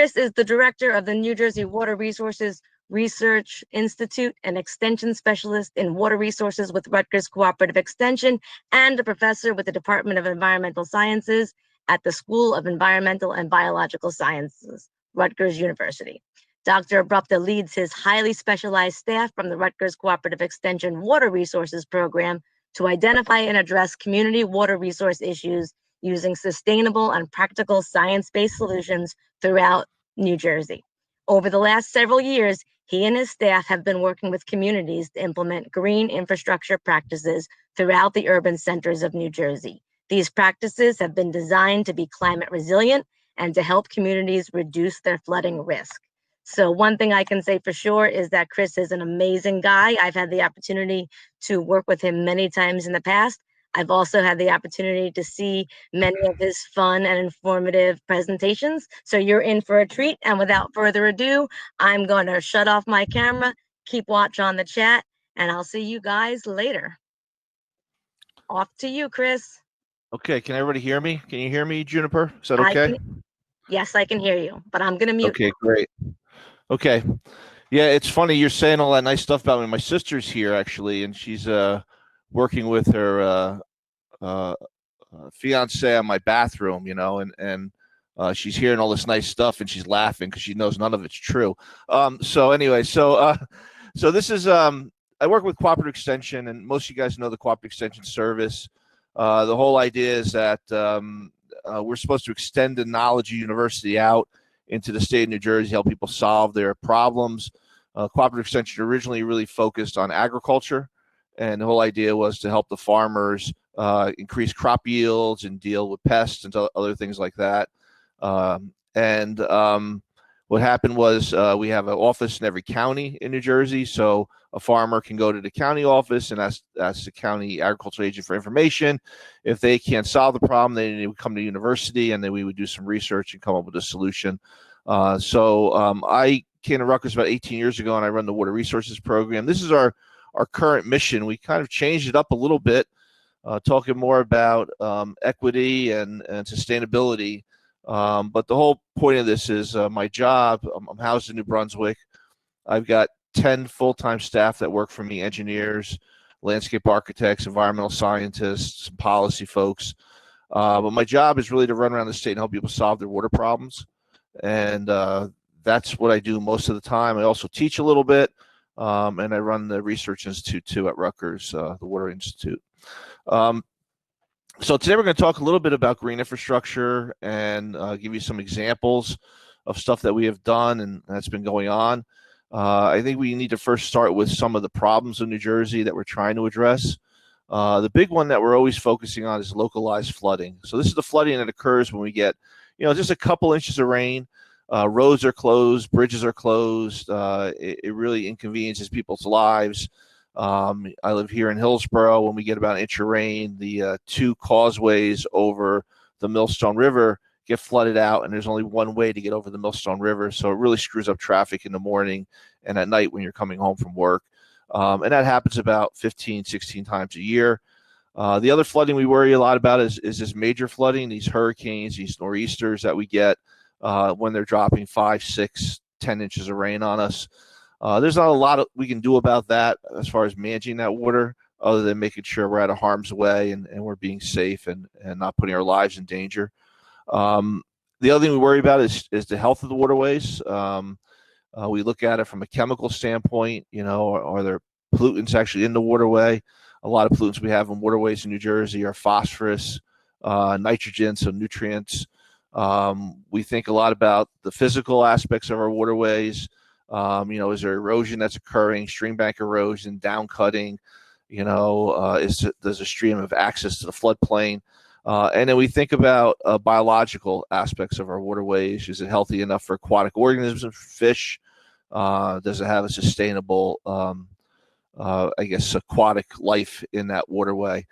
Chris is the director of the New Jersey Water Resources Research Institute, an extension specialist in water resources with Rutgers Cooperative Extension, and a professor with the Department of Environmental Sciences at the School of Environmental and Biological Sciences, Rutgers University. Dr. Obropta leads his highly specialized staff from the Rutgers Cooperative Extension Water Resources Program to identify and address community water resource issues using sustainable and practical science-based solutions throughout New Jersey. Over the last several years, he and his staff have been working with communities to implement green infrastructure practices throughout the urban centers of New Jersey. These practices have been designed to be climate resilient and to help communities reduce their flooding risk. So one thing I can say for sure is that Chris is an amazing guy. I've had the opportunity to work with him many times in the past. I've also had the opportunity to see many of his fun and informative presentations. So you're in for a treat. And without further ado, I'm going to shut off my camera, keep watch on the chat, and I'll see you guys later. Off to you, Chris. Okay, can everybody hear me? Can you hear me, Juniper? Is that okay? Yes, I can hear you, but I'm going to mute. Okay, great. Okay. Yeah, it's funny you're saying all that nice stuff about me. My sister's here, actually, and she's working with her fiance on my bathroom, you know, and she's hearing all this nice stuff and she's laughing because she knows none of it's true. So anyway, so this is I work with Cooperative Extension, and most of you guys know the Cooperative Extension service. The whole idea is that we're supposed to extend the knowledge of university out into the state of New Jersey, help people solve their problems. Cooperative Extension originally really focused on agriculture, and the whole idea was to help the farmers increase crop yields and deal with pests and other things like that. What happened was we have an office in every county in New Jersey, so a farmer can go to the county office and ask the county agricultural agent for information. If they can't solve the problem, then they would come to university, and then we would do some research and come up with a solution. I came to Rutgers about 18 years ago, and I run the Water Resources Program. This is our current mission. We kind of changed it up a little bit, talking more about equity and sustainability. But the whole point of this is my job. I'm housed in New Brunswick. I've got 10 full-time staff that work for me, engineers, landscape architects, environmental scientists, some policy folks. But my job is really to run around the state and help people solve their water problems. And that's what I do most of the time. I also teach a little bit, and I run the Research Institute too at Rutgers, the Water Institute. So today we're going to talk a little bit about green infrastructure and give you some examples of stuff that we have done and that's been going on. I think we need to first start with some of the problems in New Jersey that we're trying to address. The big one that we're always focusing on is localized flooding. So this is the flooding that occurs when we get, just a couple inches of rain. Roads are closed, bridges are closed. It really inconveniences people's lives. I live here in Hillsborough. When we get about an inch of rain, the two causeways over the Millstone River get flooded out, and there's only one way to get over the Millstone River. So it really screws up traffic in the morning and at night when you're coming home from work. And that happens about 15, 16 times a year. The other flooding we worry a lot about is this major flooding, these hurricanes, these nor'easters that we get when they're dropping 5, 6, 10 inches of rain on us. There's not a lot we can do about that as far as managing that water, other than making sure we're out of harm's way and we're being safe and not putting our lives in danger. The other thing we worry about is the health of the waterways. We look at it from a chemical standpoint. Are there pollutants actually in the waterway? A lot of pollutants we have in waterways in New Jersey are phosphorus, nitrogen, so nutrients. We think a lot about the physical aspects of our waterways. Is there erosion that's occurring, stream bank erosion, down cutting? There's a stream of access to the floodplain? And then we think about biological aspects of our waterways. Is it healthy enough for aquatic organisms, fish? Does it have a sustainable, aquatic life in that waterway?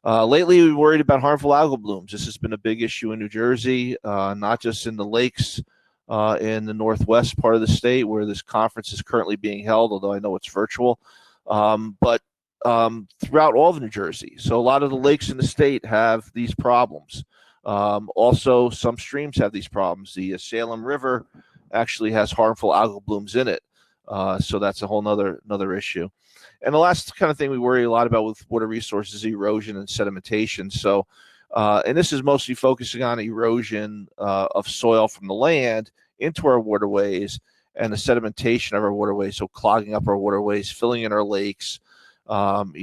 Lately, we worried about harmful algal blooms. This has been a big issue in New Jersey, not just in the lakes in the northwest part of the state where this conference is currently being held, although I know it's virtual, but throughout all of New Jersey. So a lot of the lakes in the state have these problems. Also, some streams have these problems. The Salem River actually has harmful algal blooms in it. So that's a whole another issue. And the last kind of thing we worry a lot about with water resources is erosion and sedimentation. So, and this is mostly focusing on erosion of soil from the land into our waterways and the sedimentation of our waterways. So clogging up our waterways, filling in our lakes, filling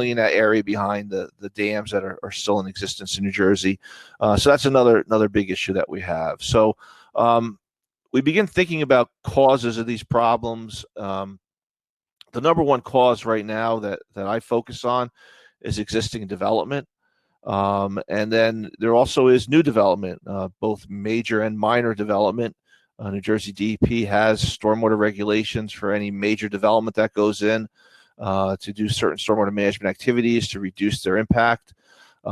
in that area behind the dams that are still in existence in New Jersey. So that's another big issue that we have. So we begin thinking about causes of these problems. The number one cause right now that I focus on is existing development. And then there also is new development, both major and minor development. New Jersey DEP has stormwater regulations for any major development that goes in to do certain stormwater management activities to reduce their impact.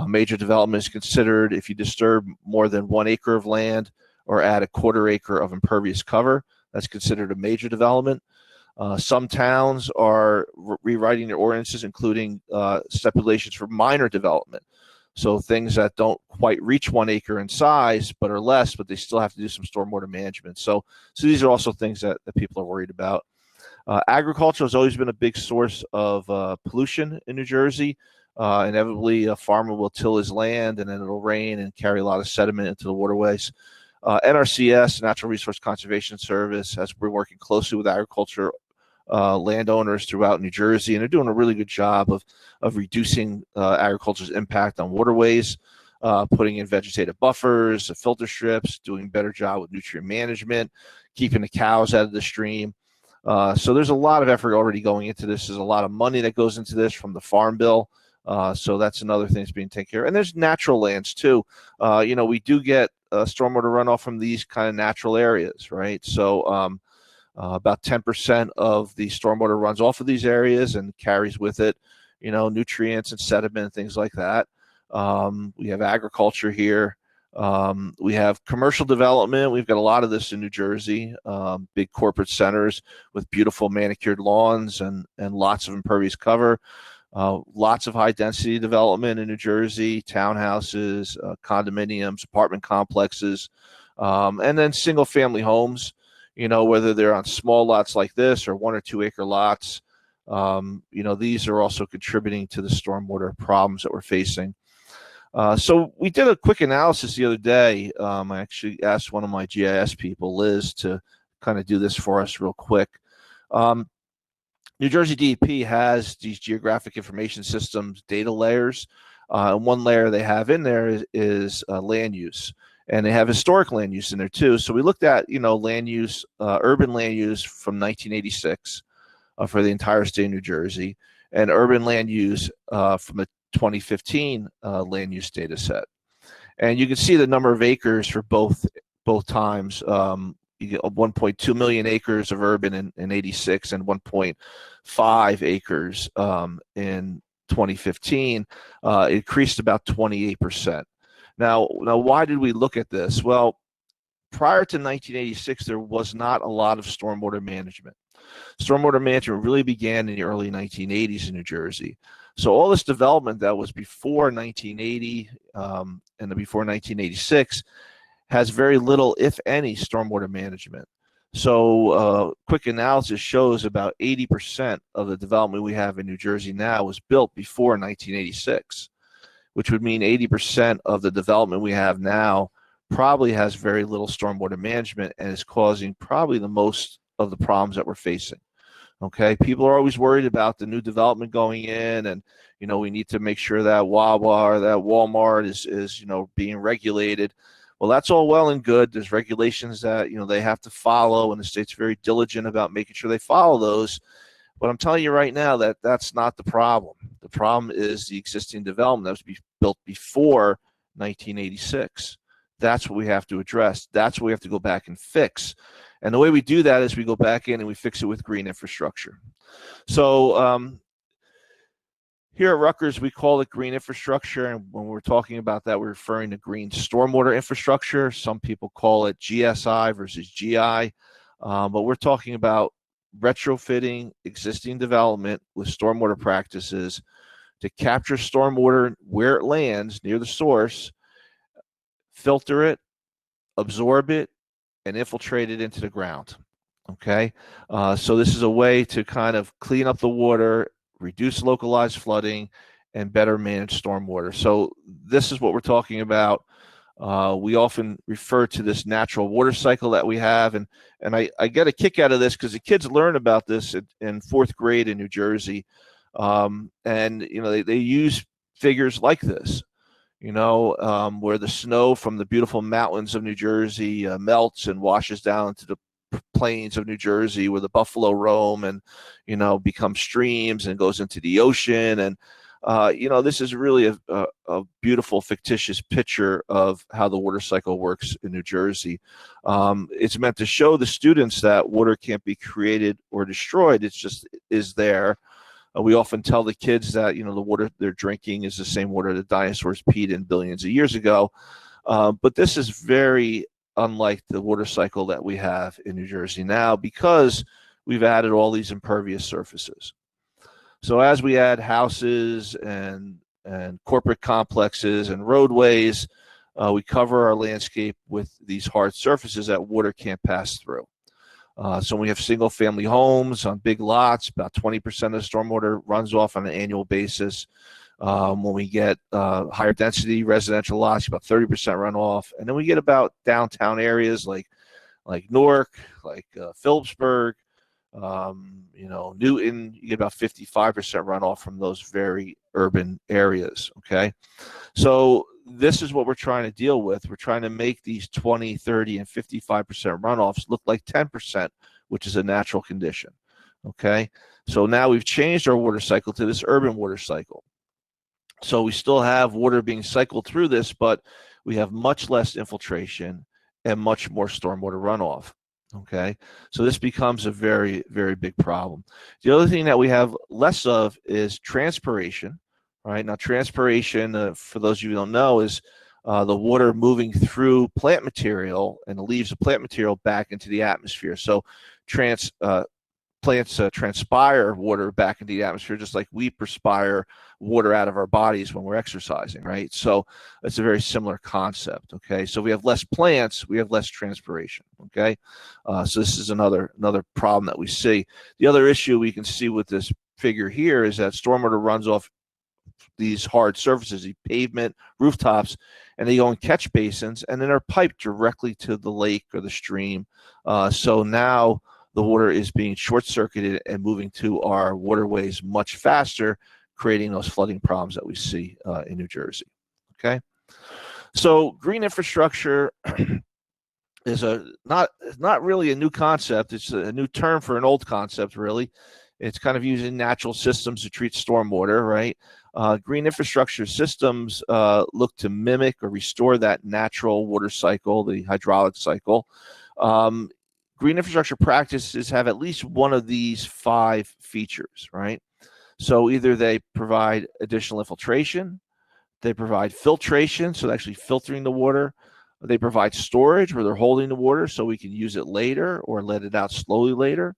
Major development is considered if you disturb more than 1 acre of land or add a 1/4 acre of impervious cover. That's considered a major development. Some towns are rewriting their ordinances, including stipulations for minor development. So things that don't quite reach 1 acre in size, but are less, but they still have to do some stormwater management. So these are also things that people are worried about. Agriculture has always been a big source of pollution in New Jersey. Inevitably, a farmer will till his land, and then it'll rain and carry a lot of sediment into the waterways. NRCS, Natural Resource Conservation Service, has been working closely with agriculture landowners throughout New Jersey, and they're doing a really good job of reducing agriculture's impact on waterways, putting in vegetative buffers, filter strips, doing a better job with nutrient management, keeping the cows out of the stream. So there's a lot of effort already going into this. There's a lot of money that goes into this from the Farm Bill. So that's another thing that's being taken care of. And there's natural lands too. We do get stormwater runoff from these kind of natural areas, right? So about 10% of the stormwater runs off of these areas and carries with it, nutrients and sediment and things like that. We have agriculture here. We have commercial development. We've got a lot of this in New Jersey, big corporate centers with beautiful manicured lawns and lots of impervious cover. Lots of high density development in New Jersey, townhouses, condominiums, apartment complexes, and then single family homes, whether they're on small lots like this or 1 or 2 acre lots. These are also contributing to the stormwater problems that we're facing. So we did a quick analysis the other day. I actually asked one of my GIS people, Liz, to kind of do this for us real quick. New Jersey DEP has these geographic information systems data layers. And one layer they have in there is land use. And they have historic land use in there too. So we looked at, land use, urban land use from 1986 for the entire state of New Jersey, and urban land use from the 2015 land use data set. And you can see the number of acres for both times. You get 1.2 million acres of urban in 86 and 1.5 acres in 2015. It increased about 28%. Now, why did we look at this? Well, prior to 1986, there was not a lot of stormwater management. Stormwater management really began in the early 1980s in New Jersey. So all this development that was before 1980 and before 1986 has very little, if any, stormwater management. So quick analysis shows about 80% of the development we have in New Jersey now was built before 1986, which would mean 80% of the development we have now probably has very little stormwater management and is causing probably the most of the problems that we're facing. Okay, people are always worried about the new development going in, and we need to make sure that Wawa or that Walmart is being regulated. Well, that's all well and good. There's regulations that they have to follow, and the state's very diligent about making sure they follow those. But I'm telling you right now that that's not the problem. The problem is the existing development that was built before 1986. That's what we have to address. That's what we have to go back and fix. And the way we do that is we go back in and we fix it with green infrastructure. So here at Rutgers, we call it green infrastructure. And when we're talking about that, we're referring to green stormwater infrastructure. Some people call it GSI versus GI. But we're talking about retrofitting existing development with stormwater practices to capture stormwater where it lands near the source, filter it, absorb it, and infiltrate it into the ground. Okay, so this is a way to kind of clean up the water, reduce localized flooding, and better manage stormwater. So this is what we're talking about. We often refer to this natural water cycle that we have, and I get a kick out of this because the kids learn about this in fourth grade in New Jersey, and they use figures like this, where the snow from the beautiful mountains of New Jersey melts and washes down to the plains of New Jersey where the buffalo roam and become streams and goes into the ocean. And this is really a beautiful fictitious picture of how the water cycle works in New Jersey. It's meant to show the students that water can't be created or destroyed. It's just is there. We often tell the kids that the water they're drinking is the same water the dinosaurs peed in billions of years ago. But this is very unlike the water cycle that we have in New Jersey now, because we've added all these impervious surfaces. So as we add houses and corporate complexes and roadways, we cover our landscape with these hard surfaces that water can't pass through. So when we have single family homes on big lots, about 20% of the stormwater runs off on an annual basis. When we get higher density residential lots, about 30% runoff. And then we get about downtown areas like Newark, like Phillipsburg, Newton, you get about 55% runoff from those very urban areas. Okay. So this is what we're trying to deal with. We're trying to make these 20, 30, and 55% runoffs look like 10%, which is a natural condition. Okay. So now we've changed our water cycle to this urban water cycle. So we still have water being cycled through this, but we have much less infiltration and much more stormwater runoff. Okay, so this becomes a very, very big problem. The other thing that we have less of is transpiration. Right now, transpiration, for those of you who don't know, is the water moving through plant material and the leaves of plant material back into the atmosphere. So plants transpire water back into the atmosphere, just like we perspire water out of our bodies when we're exercising, right? So it's a very similar concept. Okay, so we have less plants, we have less transpiration. Okay, so this is another problem that we see. The other issue we can see with this figure here is that stormwater runs off these hard surfaces, the pavement, rooftops, and they go in catch basins, and then are piped directly to the lake or the stream. So now the water is being short-circuited and moving to our waterways much faster, creating those flooding problems that we see in New Jersey. Okay, so green infrastructure is not really a new concept. It's a new term for an old concept, really. It's kind of using natural systems to treat stormwater, right? Green infrastructure systems look to mimic or restore that natural water cycle, the hydraulic cycle. Green infrastructure practices have at least one of these 5 features, right? So either they provide additional infiltration, they provide filtration, so they're actually filtering the water, they provide storage where they're holding the water so we can use it later or let it out slowly later.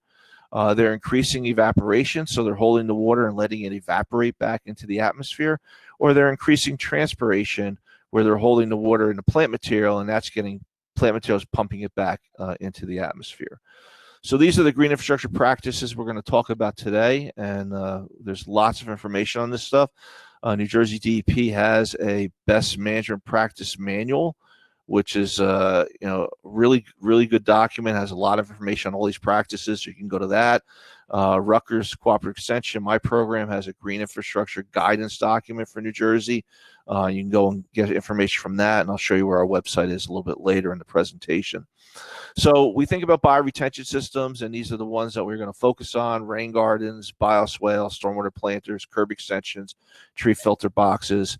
They're increasing evaporation, so they're holding the water and letting it evaporate back into the atmosphere, or they're increasing transpiration where they're holding the water in the plant material, and that's getting plant materials pumping it back into the atmosphere. So these are the green infrastructure practices we're going to talk about today, and there's lots of information on this stuff. New Jersey DEP has a best management practice manual, which is really good document, has a lot of information on all these practices, so you can go to that. Rutgers Cooperative Extension, my program, has a green infrastructure guidance document for New Jersey. You can go and get information from that, and I'll show you where our website is a little bit later in the presentation. So we think about bioretention systems, and these are the ones that we're going to focus on: rain gardens, bioswale, stormwater planters, curb extensions, tree filter boxes.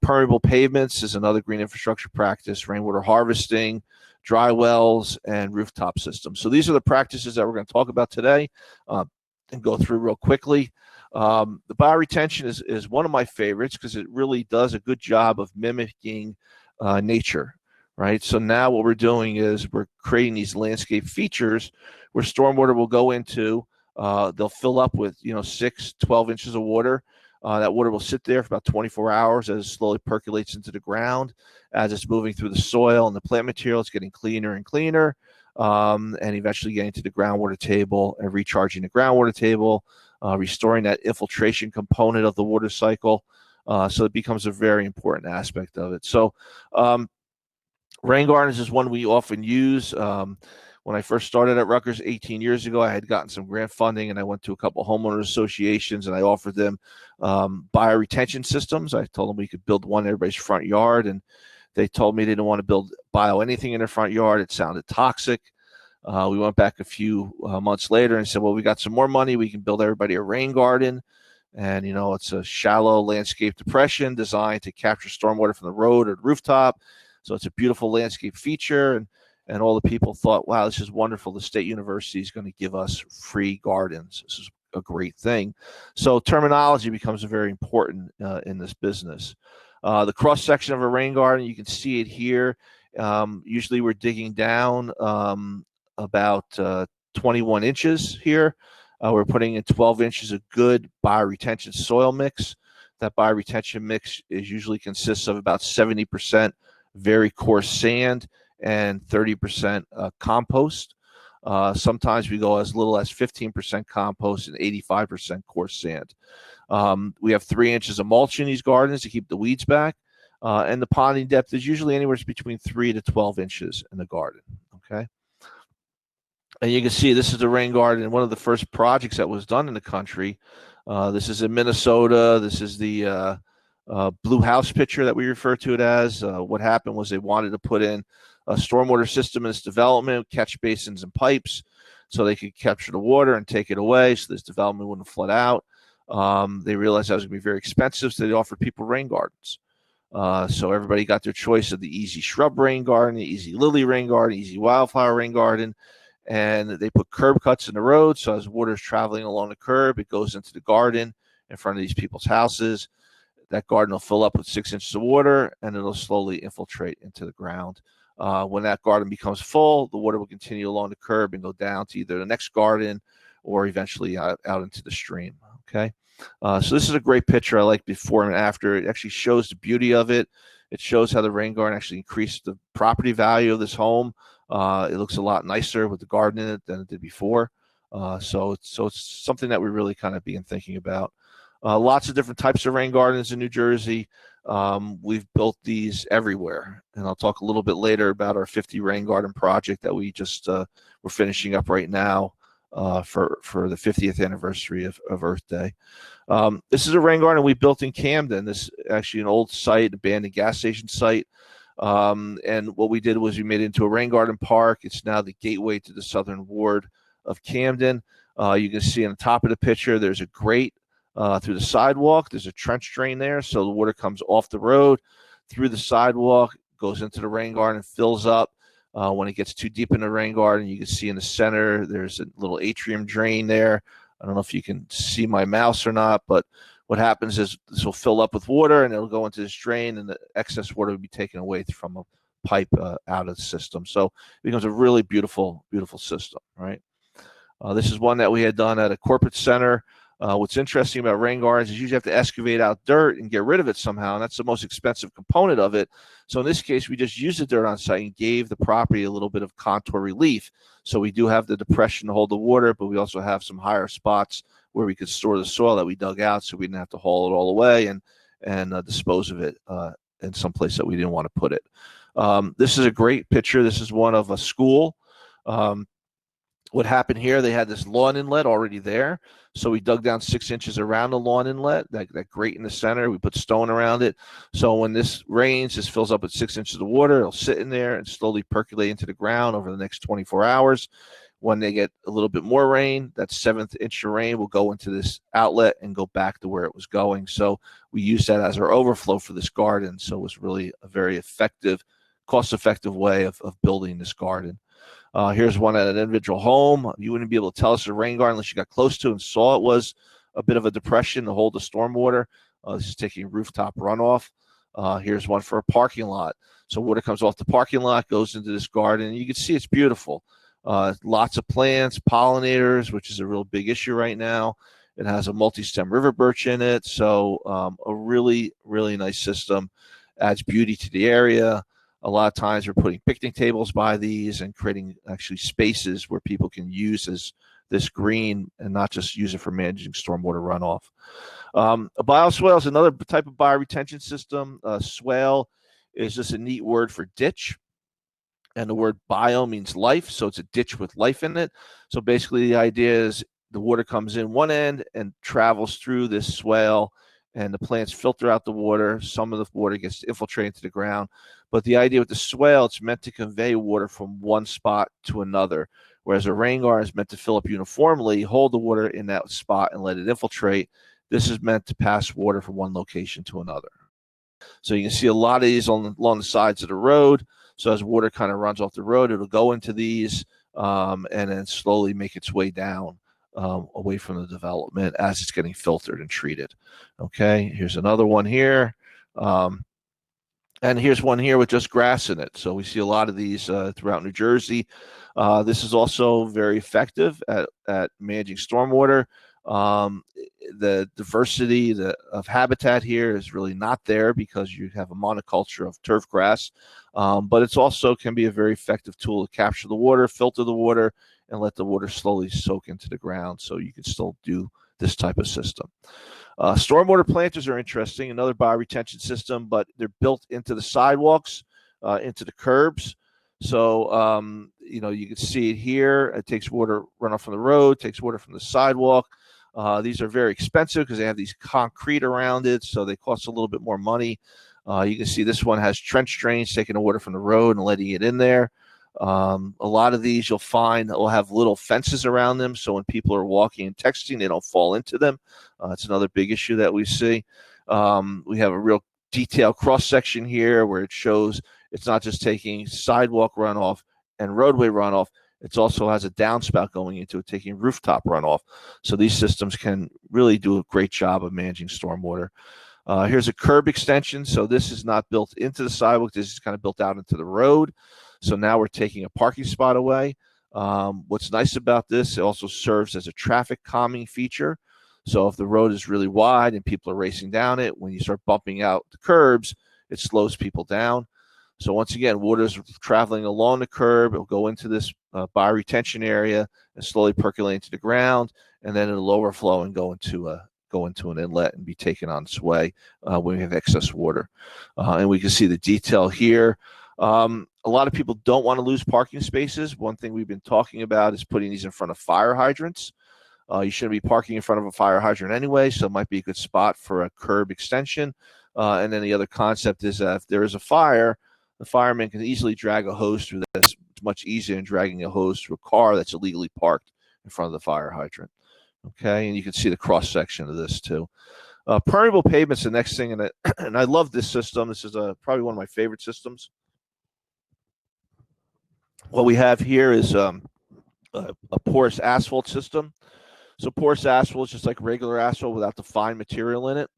Permeable pavements is another green infrastructure practice, rainwater harvesting, dry wells, and rooftop systems. So these are the practices that we're going to talk about today and go through real quickly. The bioretention is one of my favorites because it really does a good job of mimicking nature, right? So now what we're doing is we're creating these landscape features where stormwater will go into, they'll fill up with 6, 12 inches of water. That water will sit there for about 24 hours as it slowly percolates into the ground. As it's moving through the soil and the plant material, it's getting cleaner and cleaner. and eventually getting to the groundwater table and recharging the groundwater table, restoring that infiltration component of the water cycle. So it becomes a very important aspect of it. So rain gardens is one we often use. When I first started at Rutgers 18 years ago, I had gotten some grant funding, and I went to a couple homeowners associations, and I offered them bioretention systems. I told them we could build one in everybody's front yard, and they told me they didn't want to build anything in their front yard. It sounded toxic. We went back a few months later and said, well, we got some more money. We can build everybody a rain garden. And, it's a shallow landscape depression designed to capture stormwater from the road or the rooftop. So it's a beautiful landscape feature. And all the people thought, wow, this is wonderful. The State University is going to give us free gardens. This is a great thing. So terminology becomes very important in this business. The cross section of a rain garden, you can see it here. Usually we're digging down about 21 inches here. We're putting in 12 inches of good bioretention soil mix. That bioretention mix usually consists of about 70% very coarse sand and 30% compost. Sometimes we go as little as 15% compost and 85% coarse sand. We have 3 inches of mulch in these gardens to keep the weeds back. And the ponding depth is usually anywhere between 3 to 12 inches in the garden. Okay. And you can see this is the rain garden, one of the first projects that was done in the country. This is in Minnesota. This is the blue house picture that we refer to it as. What happened was they wanted to put in a stormwater system in this development, catch basins and pipes, so they could capture the water and take it away so this development wouldn't flood out. They realized that was going to be very expensive, so they offered people rain gardens. So everybody got their choice of the easy shrub rain garden, the easy lily rain garden, easy wildflower rain garden, and they put curb cuts in the road, so as water is traveling along the curb, it goes into the garden in front of these people's houses. That garden will fill up with 6 inches of water, and it'll slowly infiltrate into the ground. When that garden becomes full, the water will continue along the curb and go down to either the next garden or eventually out into the stream. Okay, so this is a great picture. I like before and after. It actually shows the beauty of it. It shows how the rain garden actually increased the property value of this home. It looks a lot nicer with the garden in it than it did before. So it's something that we're really kind of being thinking about. Lots of different types of rain gardens in New Jersey. We've built these everywhere, and I'll talk a little bit later about our 50 rain garden project that we just we're finishing up right now for the 50th anniversary of Earth Day. This is a rain garden we built in Camden. This is actually an old site, abandoned gas station site. And what we did was we made it into a rain garden park. It's now the gateway to the southern ward of Camden. You can see on the top of the picture, there's a grate through the sidewalk. There's a trench drain there, so the water comes off the road through the sidewalk, goes into the rain garden, fills up. When it gets too deep in the rain garden, you can see in the center, there's a little atrium drain there. I don't know if you can see my mouse or not, but what happens is this will fill up with water, and it'll go into this drain, and the excess water will be taken away from a pipe out of the system. So it becomes a really beautiful, beautiful system, right? This is one that we had done at a corporate center. What's interesting about rain gardens is you usually have to excavate out dirt and get rid of it somehow, and that's the most expensive component of it. So in this case, we just used the dirt on site and gave the property a little bit of contour relief. So we do have the depression to hold the water, but we also have some higher spots where we could store the soil that we dug out, so we didn't have to haul it all away and dispose of it in some place that we didn't want to put it. This is a great picture. This is one of a school. What happened here, they had this lawn inlet already there. So we dug down 6 inches around the lawn inlet, that grate in the center. We put stone around it. So when this rains, this fills up with 6 inches of water. It'll sit in there and slowly percolate into the ground over the next 24 hours. When they get a little bit more rain, that 7th inch of rain will go into this outlet and go back to where it was going. So we use that as our overflow for this garden. So it was really a very effective, cost-effective way of building this garden. Here's one at an individual home. You wouldn't be able to tell it's a rain garden unless you got close to it and saw it was a bit of a depression to hold the stormwater. This is taking rooftop runoff. Here's one for a parking lot. So water comes off the parking lot, goes into this garden, and you can see it's beautiful. Lots of plants, pollinators, which is a real big issue right now. It has a multi-stem river birch in it, so a really, really nice system. Adds beauty to the area. A lot of times we're putting picnic tables by these and creating actually spaces where people can use this green and not just use it for managing stormwater runoff. A bioswale is another type of bioretention system. Swale is just a neat word for ditch. And the word bio means life, so it's a ditch with life in it. So basically the idea is the water comes in one end and travels through this swale, and the plants filter out the water. Some of the water gets infiltrated into the ground. But the idea with the swale, it's meant to convey water from one spot to another, whereas a rain garden is meant to fill up uniformly, hold the water in that spot and let it infiltrate. This is meant to pass water from one location to another. So you can see a lot of these along the sides of the road. So as water kind of runs off the road, it'll go into these and then slowly make its way down away from the development as it's getting filtered and treated. Okay, here's another one here. And here's one here with just grass in it. So we see a lot of these throughout New Jersey. This is also very effective at managing stormwater. The diversity of habitat here is really not there because you have a monoculture of turf grass, but it's also can be a very effective tool to capture the water, filter the water, and let the water slowly soak into the ground, so you can still do this type of system. Stormwater planters are interesting, another bioretention system, but they're built into the sidewalks, into the curbs. So, you know, you can see it here. It takes water runoff from the road, takes water from the sidewalk. These are very expensive because they have these concrete around it, so they cost a little bit more money. You can see this one has trench drains taking the water from the road and letting it in there. A lot of these you'll find will have little fences around them, so when people are walking and texting, they don't fall into them. It's another big issue that we see. We have a real detailed cross-section here where it shows it's not just taking sidewalk runoff and roadway runoff, it also has a downspout going into it, taking rooftop runoff. So these systems can really do a great job of managing stormwater. Here's a curb extension. So this is not built into the sidewalk. This is kind of built out into the road. So now we're taking a parking spot away. What's nice about this, it also serves as a traffic calming feature. So if the road is really wide and people are racing down it, when you start bumping out the curbs, it slows people down. So once again, water is traveling along the curb. It'll go into this bioretention area and slowly percolate into the ground, and then it'll overflow and go into an inlet and be taken on its way when we have excess water. And we can see the detail here. A lot of people don't want to lose parking spaces. One thing we've been talking about is putting these in front of fire hydrants. You shouldn't be parking in front of a fire hydrant anyway, so it might be a good spot for a curb extension. And then the other concept is that if there is a fire, the fireman can easily drag a hose through this. It's much easier than dragging a hose through a car that's illegally parked in front of the fire hydrant. Okay, and you can see the cross section of this too. Permeable pavements, the next thing, and I love this system. This is probably one of my favorite systems. What we have here is a porous asphalt system. So porous asphalt is just like regular asphalt without the fine material in it.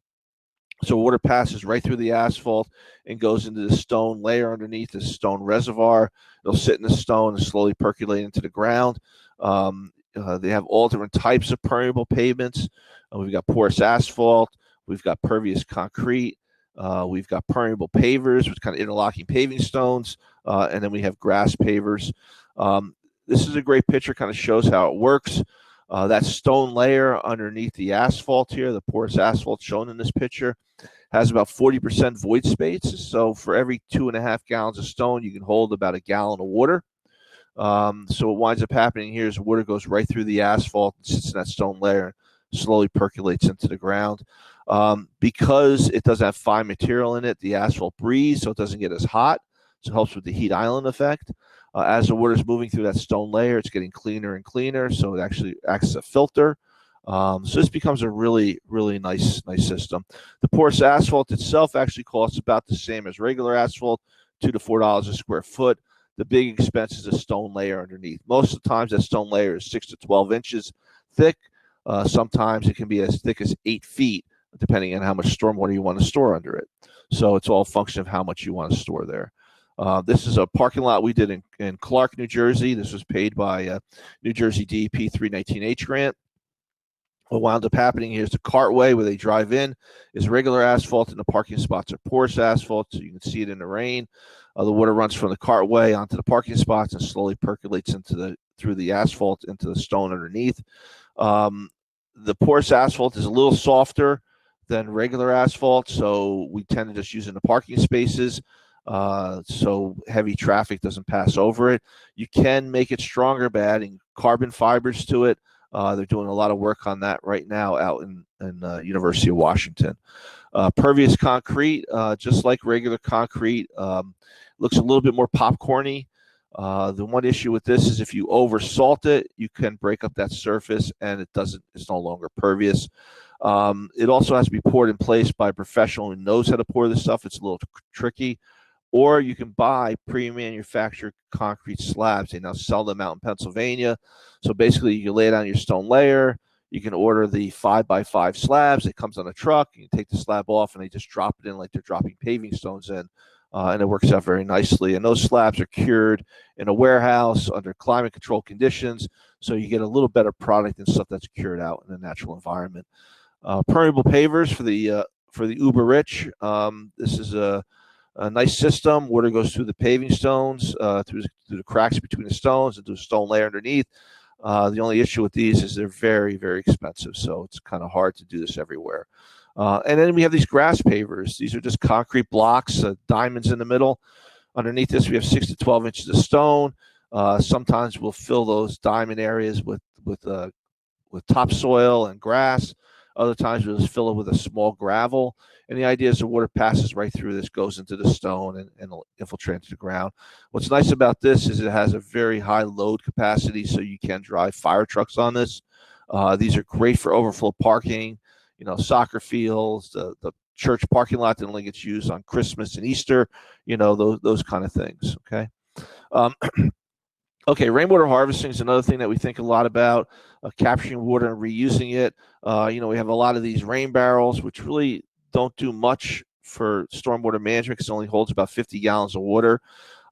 So water passes right through the asphalt and goes into the stone layer underneath this stone reservoir. It'll sit in the stone and slowly percolate into the ground. They have all different types of permeable pavements. We've got porous asphalt. We've got pervious concrete. We've got permeable pavers with kind of interlocking paving stones. And then we have grass pavers. This is a great picture, kind of shows how it works. That stone layer underneath the asphalt here, the porous asphalt shown in this picture, has about 40% void space. So for every 2.5 gallons of stone, you can hold about a gallon of water. So what winds up happening here is water goes right through the asphalt and sits in that stone layer and slowly percolates into the ground. Because it doesn't have fine material in it, the asphalt breathes, so it doesn't get as hot. So it helps with the heat island effect. As the water is moving through that stone layer, it's getting cleaner and cleaner, so it actually acts as a filter. So this becomes a really, really nice system. The porous asphalt itself actually costs about the same as regular asphalt, $2 to $4 a square foot. The big expense is the stone layer underneath. Most of the times that stone layer is 6 to 12 inches thick. Sometimes it can be as thick as 8 feet, depending on how much stormwater you want to store under it. So it's all a function of how much you want to store there. This is a parking lot we did in Clark, New Jersey. This was paid by New Jersey DEP 319H grant. What wound up happening here is the cartway where they drive in is regular asphalt, and the parking spots are porous asphalt, so you can see it in the rain. The water runs from the cartway onto the parking spots and slowly percolates through the asphalt into the stone underneath. The porous asphalt is a little softer than regular asphalt, so we tend to just use it in the parking spaces, so heavy traffic doesn't pass over it. You can make it stronger by adding carbon fibers to it. They're doing a lot of work on that right now out in University of Washington. Pervious concrete, just like regular concrete, looks a little bit more popcorny. The one issue with this is if you over salt it, you can break up that surface and it's no longer pervious. It also has to be poured in place by a professional who knows how to pour this stuff. It's a little tricky. Or you can buy pre-manufactured concrete slabs. They now sell them out in Pennsylvania. So basically, you can lay it on your stone layer. You can order the 5x5 slabs. It comes on a truck. You can take the slab off, and they just drop it in like they're dropping paving stones in. And it works out very nicely. And those slabs are cured in a warehouse under climate-controlled conditions, so you get a little better product than stuff that's cured out in a natural environment. Permeable pavers for the uber rich. This is a nice system. Water goes through the paving stones, through the cracks between the stones, into a stone layer underneath. The only issue with these is they're very, very expensive, so it's kind of hard to do this everywhere. And then we have these grass pavers. These are just concrete blocks, diamonds in the middle. Underneath this, we have 6 to 12 inches of stone. Sometimes we'll fill those diamond areas with topsoil and grass. Other times we'll just fill it with a small gravel. And the idea is the water passes right through this, goes into the stone, and it'll infiltrate into the ground. What's nice about this is it has a very high load capacity, so you can drive fire trucks on this. These are great for overflow parking, soccer fields, the church parking lot that only gets used on Christmas and Easter, those kind of things, okay? Okay, rainwater harvesting is another thing that we think a lot about, capturing water and reusing it. We have a lot of these rain barrels, which really don't do much for stormwater management because it only holds about 50 gallons of water.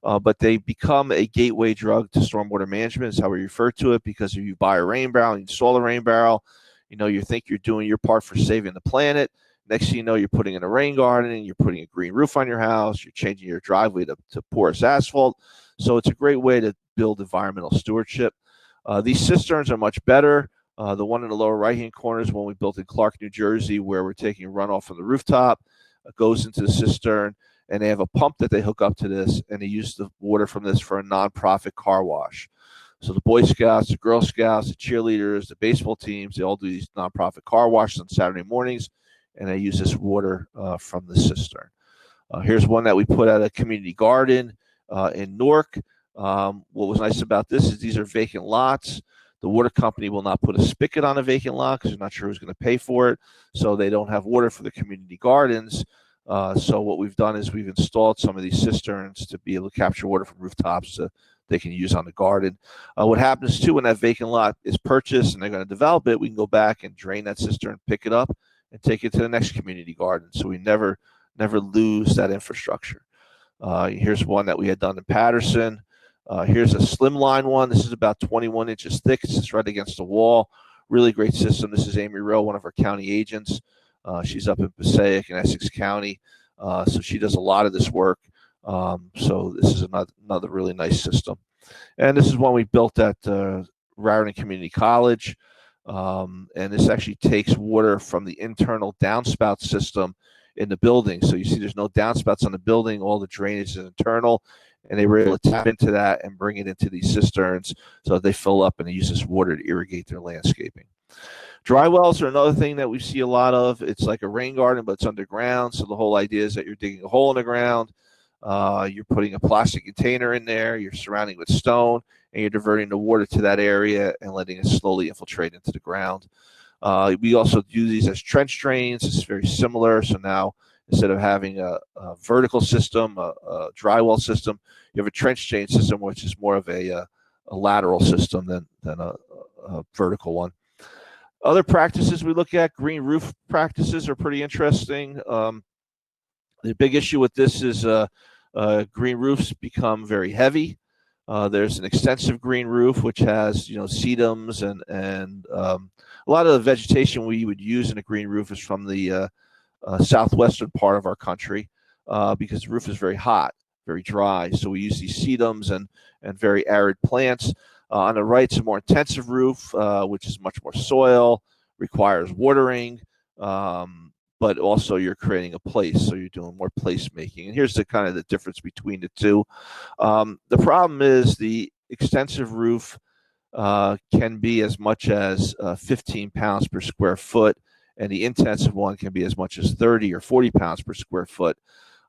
But they become a gateway drug to stormwater management is how we refer to it, because if you buy a rain barrel, you install a rain barrel, you think you're doing your part for saving the planet. Next thing you know, you're putting in a rain garden, you're putting a green roof on your house, you're changing your driveway to porous asphalt. So it's a great way to build environmental stewardship. These cisterns are much better. The one in the lower right-hand corner is one we built in Clark, New Jersey, where we're taking runoff from the rooftop, goes into the cistern, and they have a pump that they hook up to this, and they use the water from this for a nonprofit car wash. So the Boy Scouts, the Girl Scouts, the cheerleaders, the baseball teams, they all do these nonprofit car washes on Saturday mornings, and they use this water from the cistern. Here's one that we put at a community garden in Newark. What was nice about this is these are vacant lots. The water company will not put a spigot on a vacant lot because they're not sure who's going to pay for it, so they don't have water for the community gardens. So what we've done is we've installed some of these cisterns to be able to capture water from rooftops they can use on the garden. What happens too when that vacant lot is purchased and they're going to develop it, we can go back and drain that cistern, pick it up, and take it to the next community garden. So we never lose that infrastructure. Here's one that we had done in Patterson. Here's a slimline one. This is about 21 inches thick. It's just right against the wall. Really great system. This is Amy Rowe, one of our county agents. She's up in Passaic in Essex County. So she does a lot of this work. So this is another really nice system. And this is one we built at Raritan Community College. And this actually takes water from the internal downspout system in the building. So you see there's no downspouts on the building. All the drainage is internal. And they were able to tap into that and bring it into these cisterns so that they fill up and they use this water to irrigate their landscaping. Dry wells are another thing that we see a lot of. It's like a rain garden, but it's underground. So the whole idea is that you're digging a hole in the ground. You're putting a plastic container in there. You're surrounding with stone, and you're diverting the water to that area and letting it slowly infiltrate into the ground. We also do these as trench drains. It's very similar. So now instead of having a vertical system, a dry well system, you have a trench drain system, which is more of a lateral system than a vertical one. Other practices we look at, green roof practices are pretty interesting. The big issue with this is green roofs become very heavy. There's an extensive green roof which has sedums and a lot of the vegetation we would use in a green roof is from the southwestern part of our country because the roof is very hot. very dry. So we use these sedums and very arid plants. On the right, it's a more intensive roof, which is much more soil, requires watering, but also you're creating a place, so you're doing more place making. And here's the kind of the difference between the two. The problem is the extensive roof can be as much as 15 pounds per square foot, and the intensive one can be as much as 30 or 40 pounds per square foot.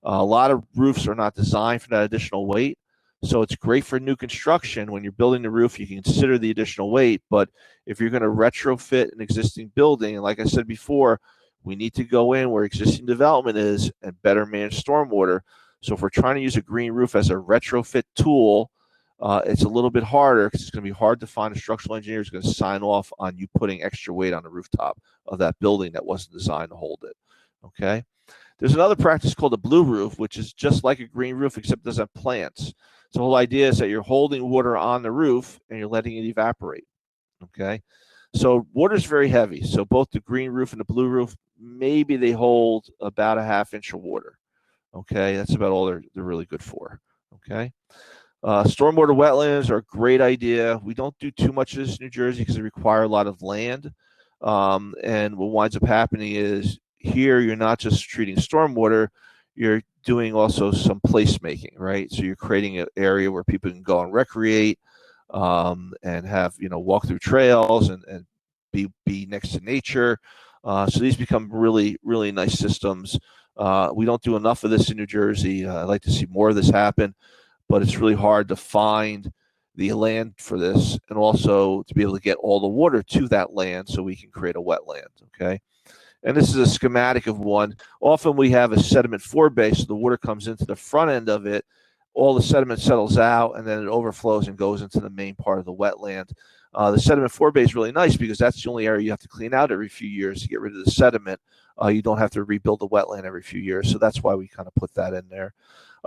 A lot of roofs are not designed for that additional weight, so it's great for new construction. When you're building the roof, you can consider the additional weight, but if you're going to retrofit an existing building, and like I said before, we need to go in where existing development is and better manage stormwater. So if we're trying to use a green roof as a retrofit tool, it's a little bit harder because it's going to be hard to find a structural engineer who's going to sign off on you putting extra weight on the rooftop of that building that wasn't designed to hold it. Okay. There's another practice called a blue roof, which is just like a green roof, except it doesn't have plants. So the whole idea is that you're holding water on the roof and you're letting it evaporate. Okay. So water is very heavy. So both the green roof and the blue roof, maybe they hold about a ½ inch of water. Okay. That's about all they're really good for. Okay. Stormwater wetlands are a great idea. We don't do too much of this in New Jersey because they require a lot of land. And what winds up happening is here you're not just treating stormwater, you're doing also some placemaking, right? So you're creating an area where people can go and recreate and have, walk through trails and be next to nature. So these become really, really nice systems. We don't do enough of this in New Jersey. I'd like to see more of this happen, but it's really hard to find the land for this and also to be able to get all the water to that land so we can create a wetland, okay? And this is a schematic of one. Often we have a sediment forebay, so the water comes into the front end of it, all the sediment settles out, and then it overflows and goes into the main part of the wetland. The sediment forebay is really nice because that's the only area you have to clean out every few years to get rid of the sediment. You don't have to rebuild the wetland every few years, so that's why we kind of put that in there.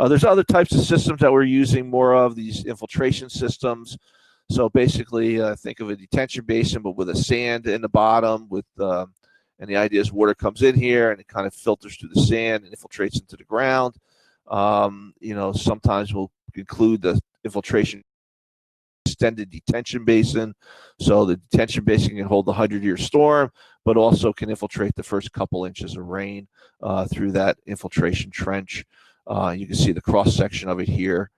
There's other types of systems that we're using more of, these infiltration systems. So basically, think of a detention basin, but with a sand in the bottom. And the idea is water comes in here and it kind of filters through the sand and infiltrates into the ground. Sometimes we'll include the infiltration extended detention basin. So the detention basin can hold the 100-year storm, but also can infiltrate the first couple inches of rain through that infiltration trench. You can see the cross section of it here.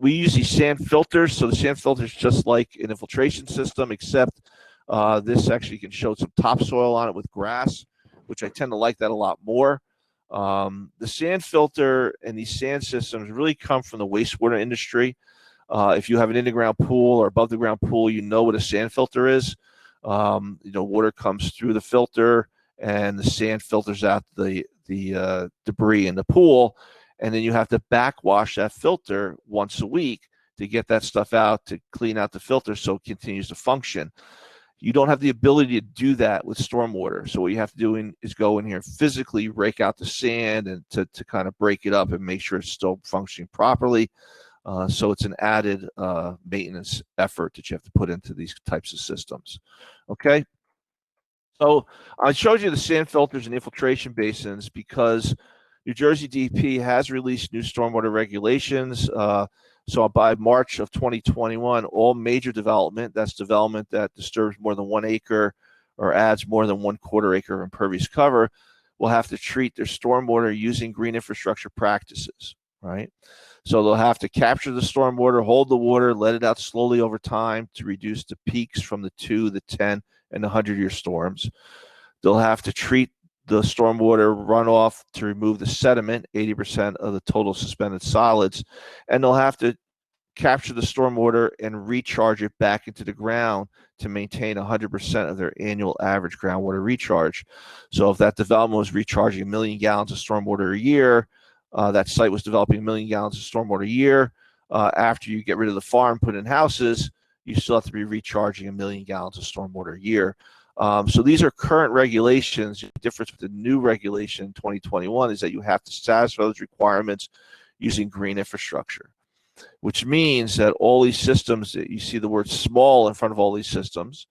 We use these sand filters. So the sand filter is just like an infiltration system, except this actually can show some topsoil on it with grass, which I tend to like that a lot more. The sand filter and these sand systems really come from the wastewater industry. If you have an in-the-ground pool or above-the-ground pool, you know what a sand filter is. Water comes through the filter and the sand filters out the debris in the pool, and then you have to backwash that filter once a week to get that stuff out, to clean out the filter so it continues to function. You don't have the ability to do that with stormwater. So what you have to do is go in here and physically rake out the sand and to kind of break it up and make sure it's still functioning properly. So it's an added maintenance effort that you have to put into these types of systems. Okay. So I showed you the sand filters and infiltration basins because New Jersey DEP has released new stormwater regulations. So by March of 2021, all major development, that's development that disturbs more than 1 acre or adds more than 1/4 acre of impervious cover, will have to treat their stormwater using green infrastructure practices, right? So they'll have to capture the stormwater, hold the water, let it out slowly over time to reduce the peaks from the 2, the 10, and the 100-year storms. They'll have to treat the stormwater runoff to remove the sediment, 80% of the total suspended solids, and they'll have to capture the stormwater and recharge it back into the ground to maintain 100% of their annual average groundwater recharge. So if that development was recharging 1 million gallons of stormwater a year, that site was developing 1 million gallons of stormwater a year. After you get rid of the farm, put in houses, you still have to be recharging 1 million gallons of stormwater a year. So these are current regulations. The difference with the new regulation in 2021 is that you have to satisfy those requirements using green infrastructure, which means that all these systems, you see the word small in front of all these systems,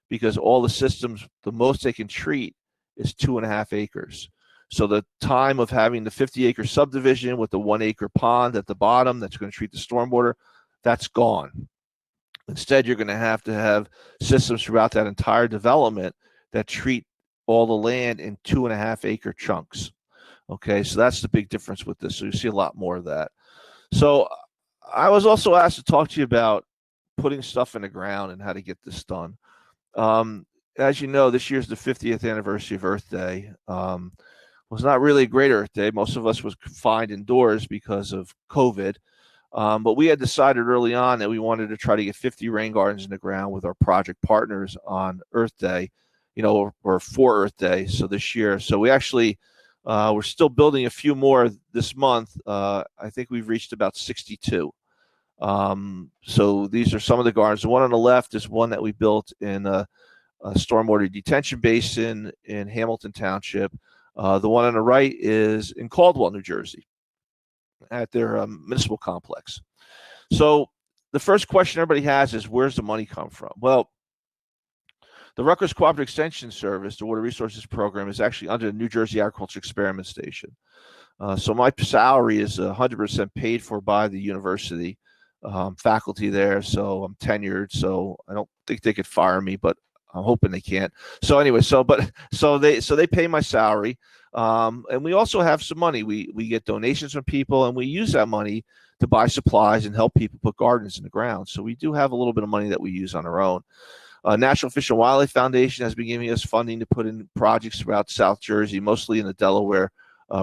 because all the systems, the most they can treat is 2.5 acres. So the time of having the 50-acre subdivision with the 1-acre pond at the bottom that's going to treat the stormwater, that's gone. Instead, you're going to have systems throughout that entire development that treat all the land in 2.5-acre chunks. Okay, so that's the big difference with this. So you see a lot more of that. So I was also asked to talk to you about putting stuff in the ground and how to get this done. As you know, this year's the 50th anniversary of Earth Day. Was not really a great Earth Day. Most of us was confined indoors because of COVID. But we had decided early on that we wanted to try to get 50 rain gardens in the ground with our project partners on Earth Day, or for Earth Day. So this year, so we actually, we're still building a few more this month. I think we've reached about 62. So these are some of the gardens. The one on the left is one that we built in a stormwater detention basin in Hamilton Township. The one on the right is in Caldwell, New Jersey, at their municipal complex. So the first question everybody has is, where's the money come from? Well, the Rutgers Cooperative Extension Service, the Water Resources Program, is actually under the New Jersey Agriculture Experiment Station. So my salary is 100% paid for by the university, faculty there. So I'm tenured, so I don't think they could fire me, but I'm hoping they can't. So anyway, so they pay my salary, and we also have some money. We get donations from people, and we use that money to buy supplies and help people put gardens in the ground. So we do have a little bit of money that we use on our own. National Fish and Wildlife Foundation has been giving us funding to put in projects throughout South Jersey, mostly in the Delaware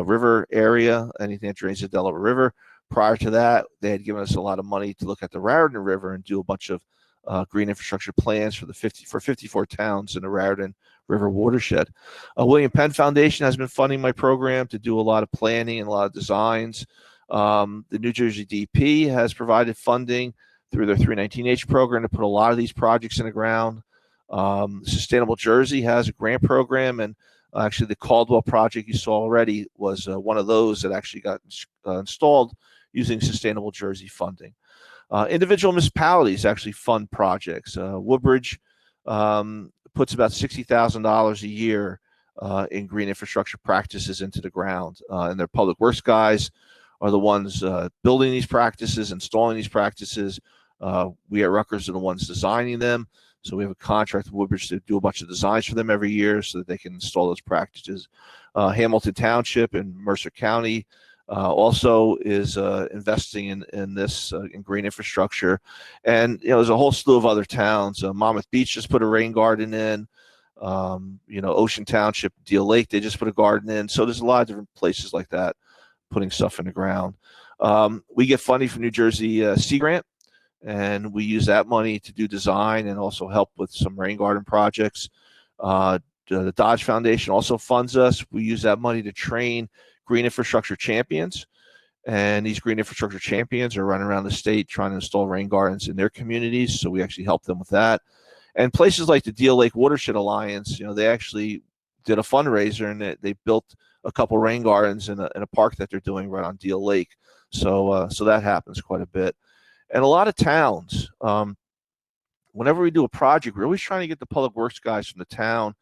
River area, anything that drains the Delaware River. Prior to that, they had given us a lot of money to look at the Raritan River and do a bunch of green infrastructure plans for 54 towns in the Raritan River watershed. William Penn Foundation has been funding my program to do a lot of planning and a lot of designs. The New Jersey DP has provided funding through their 319H program to put a lot of these projects in the ground. Sustainable Jersey has a grant program, and actually the Caldwell project you saw already was one of those that actually got installed using Sustainable Jersey funding. Individual municipalities actually fund projects. Woodbridge puts about $60,000 a year in green infrastructure practices into the ground, and their public works guys are the ones building these practices, installing these practices. We at Rutgers are the ones designing them. So we have a contract with Woodbridge to do a bunch of designs for them every year so that they can install those practices. Hamilton Township and Mercer County also is investing in this in green infrastructure. And, there's a whole slew of other towns. Monmouth Beach just put a rain garden in. Ocean Township, Deal Lake, they just put a garden in. So there's a lot of different places like that putting stuff in the ground. We get funding from New Jersey Sea Grant, and we use that money to do design and also help with some rain garden projects. The Dodge Foundation also funds us. We use that money to train green infrastructure champions, and these green infrastructure champions are running around the state trying to install rain gardens in their communities, so we actually help them with that. And places like the Deal Lake Watershed Alliance, they actually did a fundraiser, and they built a couple rain gardens in a park that they're doing right on Deal Lake. So that happens quite a bit. And a lot of towns, whenever we do a project, we're always trying to get the public works guys from the town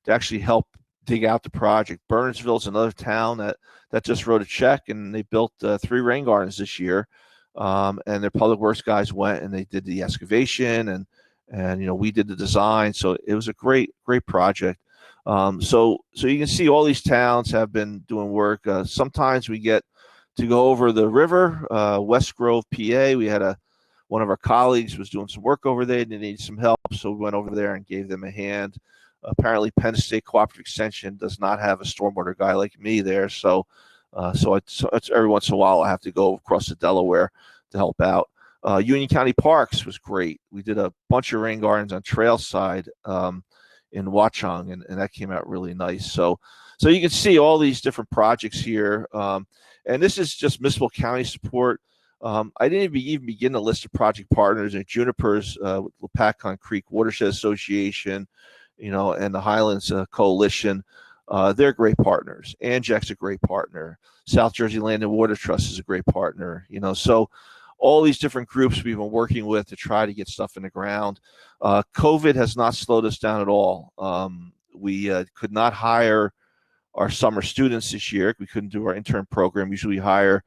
to actually help dig out the project. Burnsville is another town that just wrote a check, and they built 3 rain gardens this year. And their public works guys went and they did the excavation, and we did the design. So it was a great project. So you can see all these towns have been doing work. Sometimes we get to go over the river, West Grove, PA. We had one of our colleagues was doing some work over there, and they needed some help, so we went over there and gave them a hand. Apparently, Penn State Cooperative Extension does not have a stormwater guy like me there, so it's every once in a while I have to go across the Delaware to help out. Union County Parks was great. We did a bunch of rain gardens on Trailside in Watchung, and that came out really nice. So you can see all these different projects here. And this is just municipal county support. I didn't even begin to list of project partners. And Junipers, Lapacon Creek Watershed Association, and the Highlands Coalition. They're great partners. Anjec's a great partner. South Jersey Land and Water Trust is a great partner. So all these different groups we've been working with to try to get stuff in the ground. COVID has not slowed us down at all. We could not hire our summer students this year. We couldn't do our intern program. Usually we hire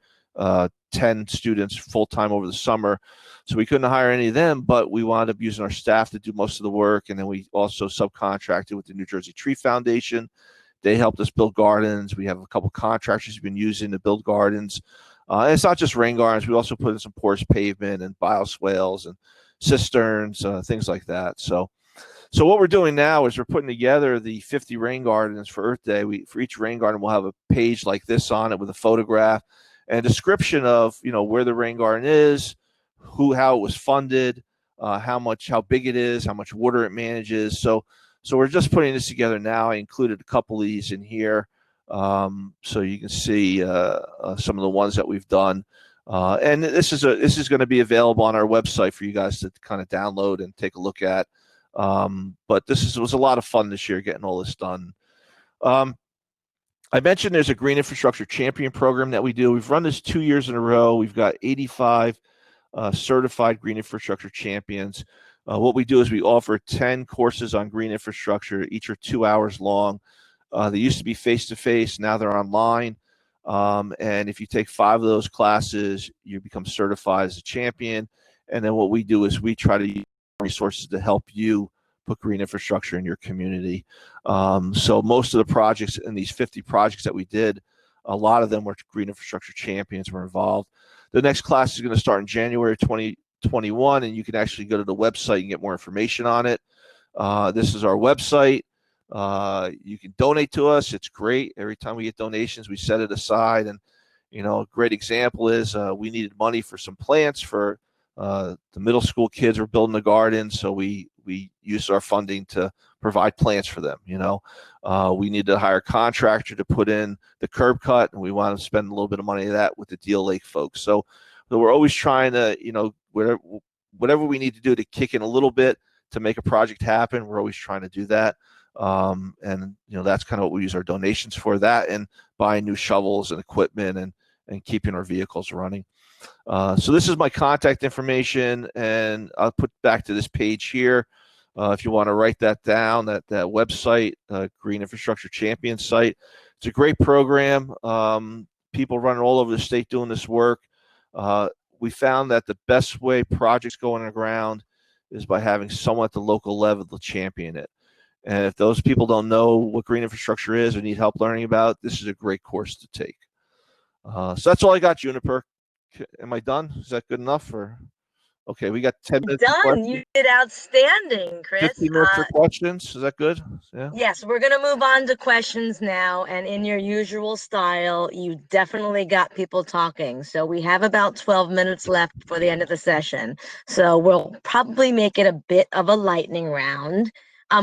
10 students full-time over the summer. So we couldn't hire any of them, but we wound up using our staff to do most of the work. And then we also subcontracted with the New Jersey Tree Foundation. They helped us build gardens. We have a couple contractors who've been using to build gardens. And it's not just rain gardens. We also put in some porous pavement and bioswales and cisterns, things like that. So what we're doing now is we're putting together the 50 rain gardens for Earth Day. For each rain garden, we'll have a page like this on it with a photograph and a description of, where the rain garden is, how it was funded, how big it is, how much water it manages. So we're just putting this together now. I included a couple of these in here, so you can see some of the ones that we've done. And this is going to be available on our website for you guys to kind of download and take a look at. But was a lot of fun this year getting all this done. I mentioned there's a Green Infrastructure Champion program that we do. We've run this 2 years in a row. We've got 85 certified Green Infrastructure Champions. What we do is we offer 10 courses on green infrastructure. Each are 2 hours long. They used to be face-to-face. Now they're online. And if you take 5 of those classes, you become certified as a champion. And then what we do is we try to use resources to help you put green infrastructure in your community. So most of the projects in these 50 projects that we did, a lot of them were green infrastructure champions were involved. The next class is going to start in January 2021, and you can actually go to the website and get more information on it. This is our website. You can donate to us. It's great. Every time we get donations, we set it aside. And, a great example is we needed money for some plants for the middle school kids were building a garden. So we used our funding to provide plants for them. We needed to hire a contractor to put in the curb cut, and we want to spend a little bit of money of that with the Deal Lake folks. So we're always trying to, whatever we need to do to kick in a little bit to make a project happen, we're always trying to do that. And that's kind of what we use our donations for, that and buying new shovels and equipment and keeping our vehicles running. So this is my contact information, and I'll put back to this page here. If you want to write that down, that website, Green Infrastructure Champion site. It's a great program. People running all over the state doing this work. We found that the best way projects go on the ground is by having someone at the local level to champion it. And if those people don't know what green infrastructure is or need help learning about, this is a great course to take. So that's all I got, Juniper. Am I done? Is that good enough? Or okay, we got 10 minutes. Done. You did outstanding, Chris. 15 minutes for questions. Is that good? Yeah. Yes, we're going to move on to questions now. And in your usual style, you definitely got people talking. So we have about 12 minutes left for the end of the session. So we'll probably make it a bit of a lightning round.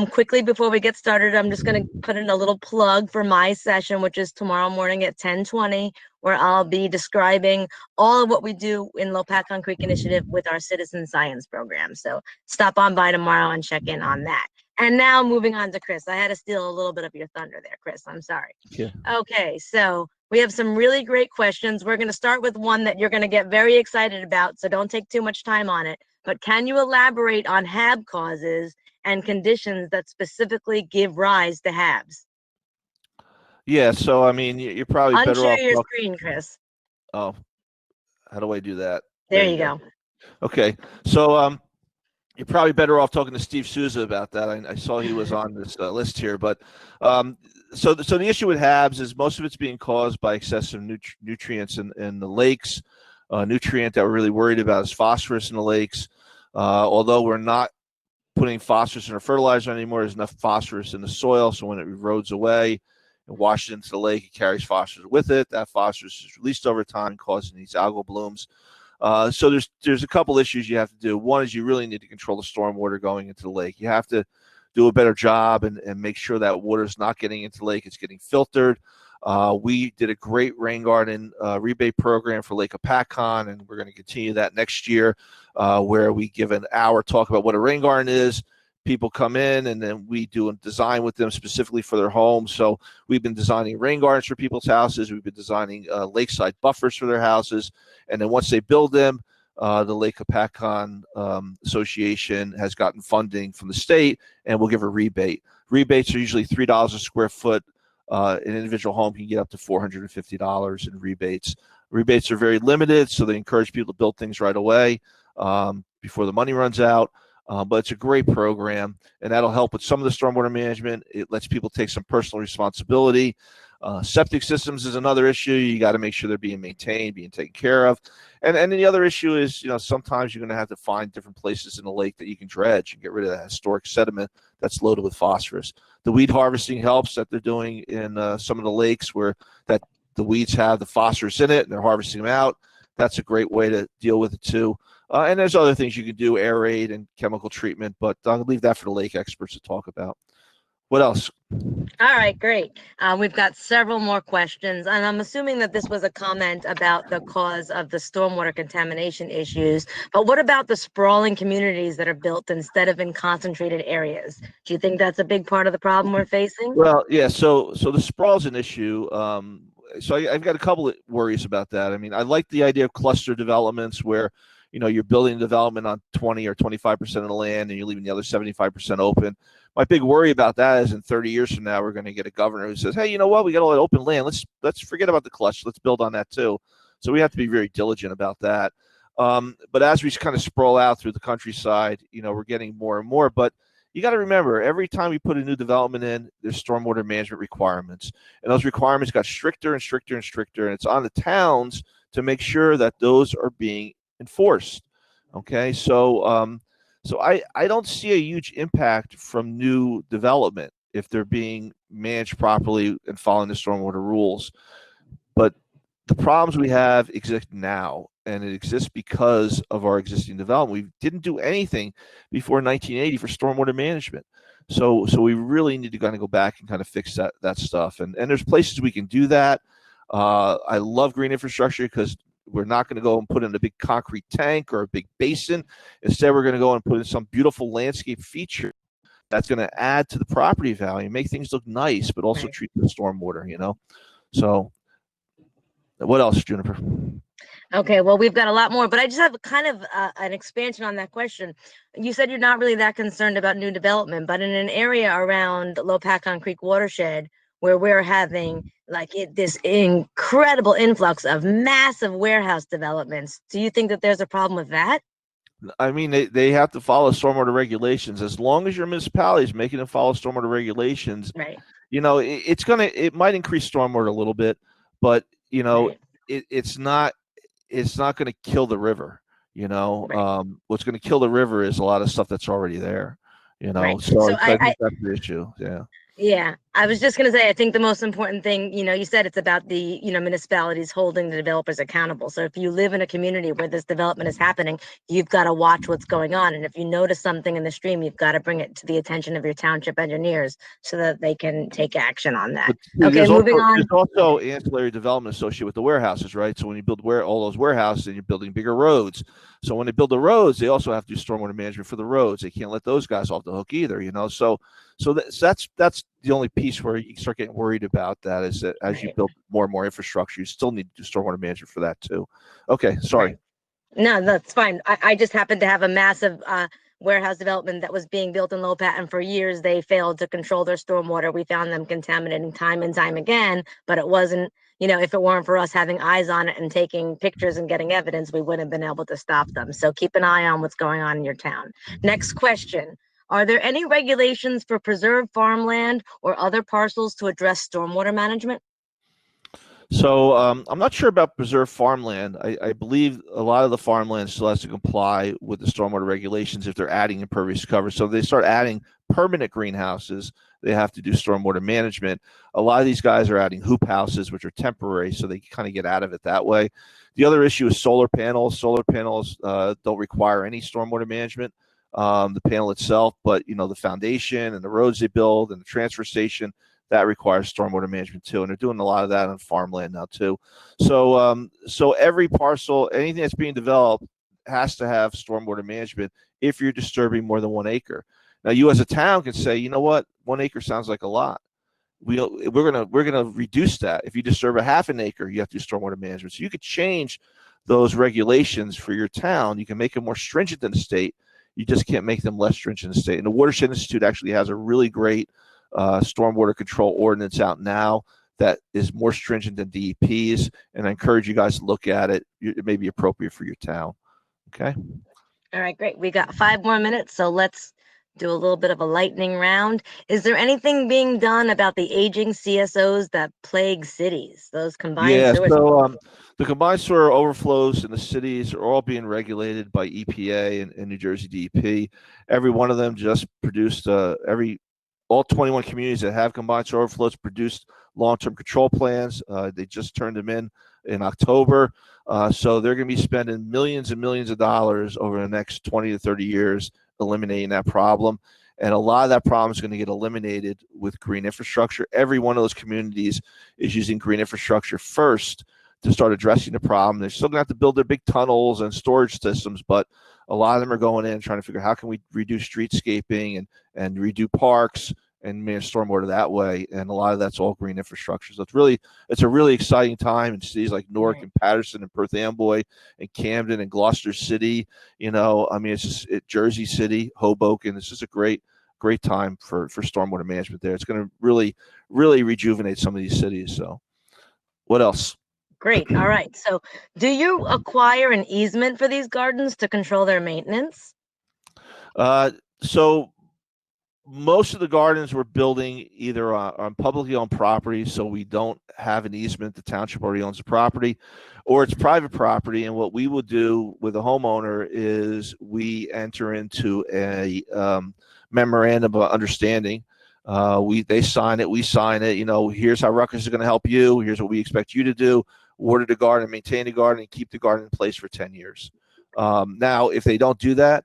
Quickly before we get started, I'm just going to put in a little plug for my session, which is tomorrow morning at 10:20, where I'll be describing all of what we do in Lopatcon Creek Initiative with our citizen science program. So stop on by tomorrow and check in on that. And now moving on to Chris. I had to steal a little bit of your thunder there, Chris. I'm sorry. Yeah. Okay, so we have some really great questions. We're going to start with one that you're going to get very excited about, so don't take too much time on it. But can you elaborate on HAB causes and conditions that specifically give rise to HABs? Yeah, so I mean, you're probably better off. Unshare your screen, Chris. Oh, how do I do that? There you go. Okay, so you're probably better off talking to Steve Souza about that. I saw he was on this list here, but so the issue with HABs is most of it's being caused by excessive nutrients in the lakes. Nutrient that we're really worried about is phosphorus in the lakes. Although we're not putting phosphorus in our fertilizer anymore, there's enough phosphorus in the soil, so when it erodes away and washes into the lake, it carries phosphorus with it. That phosphorus is released over time, causing these algal blooms. So there's a couple issues you have to do. One is you really need to control the stormwater going into the lake. You have to do a better job and make sure that water is not getting into the lake, it's getting filtered. We did a great rain garden rebate program for Lake Apacon, and we're going to continue that next year, where we give an hour talk about what a rain garden is. People come in, and then we do a design with them specifically for their home. So we've been designing rain gardens for people's houses. We've been designing lakeside buffers for their houses. And then once they build them, the Lake Apacon Association has gotten funding from the state, and we'll give a rebate. Rebates are usually $3 a square foot an individual home can get up to $450 in rebates. Rebates are very limited, so they encourage people to build things right away before the money runs out. But it's a great program, and that'll help with some of the stormwater management. It lets people take some personal responsibility. Septic systems is another issue. You got to make sure they're being maintained, being taken care of. And then the other issue is, sometimes you're going to have to find different places in the lake that you can dredge and get rid of that historic sediment that's loaded with phosphorus. The weed harvesting helps that they're doing in some of the lakes where that the weeds have the phosphorus in it and they're harvesting them out. That's a great way to deal with it too. And there's other things you can do, aerate and chemical treatment, but I'll leave that for the lake experts to talk about. What else? All right, great. We've got several more questions, and I'm assuming that this was a comment about the cause of the stormwater contamination issues. But what about the sprawling communities that are built instead of in concentrated areas? Do you think that's a big part of the problem we're facing? Well, yeah. So the sprawl is an issue. So I've got a couple of worries about that. I mean, I like the idea of cluster developments where you're building development on 20 or 25% of the land and you're leaving the other 75% open. My big worry about that is in 30 years from now, we're going to get a governor who says, hey, you know what? We got all that open land. Let's forget about the cluster. Let's build on that too. So we have to be very diligent about that. But as we kind of sprawl out through the countryside, we're getting more and more. But you got to remember, every time we put a new development in, there's stormwater management requirements. And those requirements got stricter and stricter and stricter. And it's on the towns to make sure that those are being enforced. Okay, so I don't see a huge impact from new development if they're being managed properly and following the stormwater rules. But the problems we have exist now, and it exists because of our existing development. We didn't do anything before 1980 for stormwater management. So we really need to kind of go back and kind of fix that stuff. And there's places we can do that. I love green infrastructure because we're not going to go and put in a big concrete tank or a big basin. Instead, we're going to go and put in some beautiful landscape feature that's going to add to the property value, make things look nice, but also treat the stormwater, So what else, Juniper? Okay, well, we've got a lot more, but I just have kind of an expansion on that question. You said you're not really that concerned about new development, but in an area around Lopakon Creek watershed, where we're having this incredible influx of massive warehouse developments, do you think that there's a problem with that? I mean, they have to follow stormwater regulations. As long as your municipality is making them follow stormwater regulations, right? It might increase stormwater a little bit, but Right. it's not going to kill the river. Right. What's going to kill the river is a lot of stuff that's already there. Right. So I think that's the issue. Yeah, I was just going to say, I think the most important thing, you said it's about the, municipalities holding the developers accountable. So if you live in a community where this development is happening, you've got to watch what's going on. And if you notice something in the stream, you've got to bring it to the attention of your township engineers so that they can take action on that. Okay, moving on. There's also ancillary development associated with the warehouses, right? So when you build all those warehouses, then you're building bigger roads. So when they build the roads, they also have to do stormwater management for the roads. They can't let those guys off the hook either, So that's the only piece where you start getting worried about that is that as you build more and more infrastructure, you still need to do stormwater management for that too. Okay, sorry. Right. No, that's fine. I just happened to have a massive warehouse development that was being built in Lopat, and for years they failed to control their stormwater. We found them contaminating time and time again, but it wasn't, if it weren't for us having eyes on it and taking pictures and getting evidence, we wouldn't have been able to stop them. So keep an eye on what's going on in your town. Next question. Are there any regulations for preserved farmland or other parcels to address stormwater management? So I'm not sure about preserved farmland. I believe a lot of the farmland still has to comply with the stormwater regulations if they're adding impervious cover. So if they start adding permanent greenhouses, they have to do stormwater management. A lot of these guys are adding hoop houses, which are temporary, so they kind of get out of it that way. The other issue is solar panels. Solar panels don't require any stormwater management. The panel itself, but the foundation and the roads they build and the transfer station, that requires stormwater management too, and they're doing a lot of that on farmland now too. So every parcel, anything that's being developed, has to have stormwater management if you're disturbing more than 1 acre. Now, you as a town can say, you know what, 1 acre sounds like a lot. We're gonna reduce that. If you disturb a half an acre, you have to do stormwater management. So you could change those regulations for your town. You can make them more stringent than the state. You just can't make them less stringent than the state. And the Watershed Institute actually has a really great stormwater control ordinance out now that is more stringent than DEP's, and I encourage you guys to look at it. It may be appropriate for your town. Okay. All right, great. We got 5 more minutes, so let's do a little bit of a lightning round. Is there anything being done about the aging CSOs that plague cities, those combined Yeah, sewers? so the combined sewer overflows in the cities are all being regulated by EPA and New Jersey DEP. Every one of them just produced all 21 communities that have combined sewer overflows produced long-term control plans. They just turned them in October. So they're going to be spending millions and millions of dollars over the next 20 to 30 years eliminating that problem. And a lot of that problem is going to get eliminated with green infrastructure. Every one of those communities is using green infrastructure first to start addressing the problem. They're still going to have to build their big tunnels and storage systems, but a lot of them are going in trying to figure out how can we reduce streetscaping and redo parks and manage stormwater that way. And a lot of that's all green infrastructure. So it's a really exciting time in cities like Newark and Patterson and Perth Amboy and Camden and Gloucester City. I mean, it's just Jersey City, Hoboken. It's just a great time for stormwater management there. It's going to really, really rejuvenate some of these cities. So what else? Great. All right. So do you acquire an easement for these gardens to control their maintenance? So most of the gardens we're building either on publicly owned property, so we don't have an easement. The township already owns the property, or it's private property. And what we will do with a homeowner is we enter into a memorandum of understanding. They sign it, we sign it. Here's how Rutgers is going to help you. Here's what we expect you to do: water the garden, maintain the garden, and keep the garden in place for 10 years. Now, if they don't do that,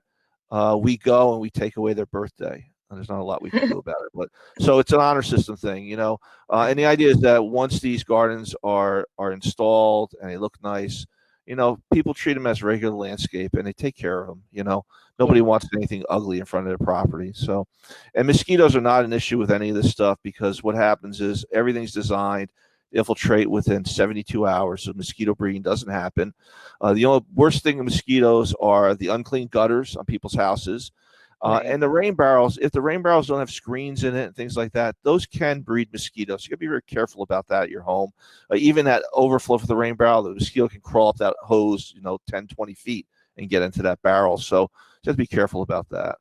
we go and we take away their birthday. There's not a lot we can do about it, but so it's an honor system thing, and the idea is that once these gardens are installed and they look nice, people treat them as regular landscape and they take care of them. Nobody wants anything ugly in front of their property. So, and mosquitoes are not an issue with any of this stuff, because what happens is everything's designed to infiltrate within 72 hours, so mosquito breeding doesn't happen. The only worst thing of mosquitoes are the unclean gutters on people's houses. And the rain barrels, if the rain barrels don't have screens in it and things like that, those can breed mosquitoes. You got to be very careful about that at your home. Even that overflow for the rain barrel, the mosquito can crawl up that hose, 10, 20 feet and get into that barrel. So just be careful about that.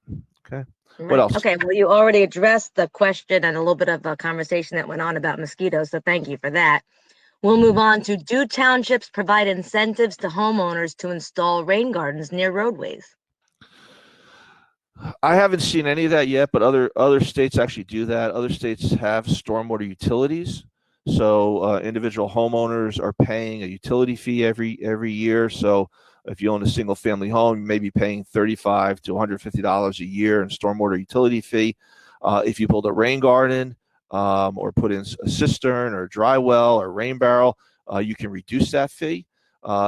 Okay. Right. What else? Okay. Well, you already addressed the question and a little bit of a conversation that went on about mosquitoes. So thank you for that. We'll move on to, do townships provide incentives to homeowners to install rain gardens near roadways? I haven't seen any of that yet, but other states actually do that. Other states have stormwater utilities, so individual homeowners are paying a utility fee every year. So if you own a single family home, you may be paying $35 to $150 a year in stormwater utility fee. If you build a rain garden or put in a cistern or a dry well or rain barrel, you can reduce that fee.